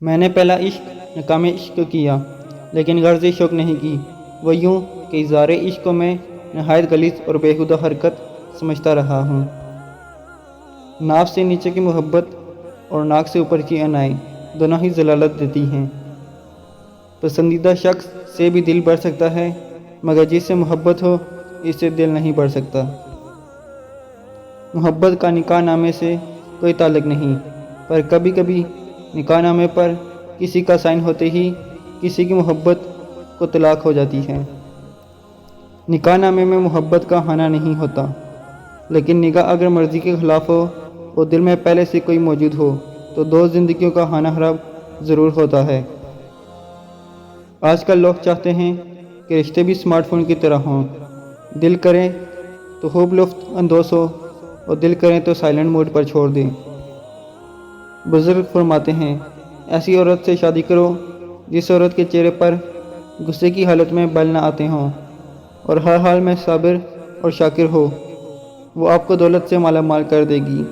میں نے پہلا عشق ناکام عشق کیا لیکن غرض شوق نہیں کی، وہ یوں کہ اظہار عشق کو میں نہایت غلیظ اور بیہودہ حرکت سمجھتا رہا ہوں۔ ناف سے نیچے کی محبت اور ناک سے اوپر کی عنائی دونوں ہی ضلالت دیتی ہیں۔ پسندیدہ شخص سے بھی دل بڑھ سکتا ہے مگر جس سے محبت ہو اس سے دل نہیں بڑھ سکتا۔ محبت کا نکاح نامے سے کوئی تعلق نہیں، پر کبھی کبھی نکاح نامے پر کسی کا سائن ہوتے ہی کسی کی محبت کو طلاق ہو جاتی ہے۔ نکاح نامے میں محبت کا ہونا نہیں ہوتا، لیکن نکاح اگر مرضی کے خلاف ہو اور دل میں پہلے سے کوئی موجود ہو تو دو زندگیوں کا ہونا حرام ضرور ہوتا ہے۔ آج کل لوگ چاہتے ہیں کہ رشتے بھی اسمارٹ فون کی طرح ہوں، دل کریں تو خوب لطف اندوز ہو اور دل کریں تو سائلنٹ موڈ پر چھوڑ دیں۔ بزرگ فرماتے ہیں ایسی عورت سے شادی کرو جس عورت کے چہرے پر غصے کی حالت میں بل نہ آتے ہوں اور ہر حال میں صابر اور شاکر ہو، وہ آپ کو دولت سے مالا مال کر دے گی۔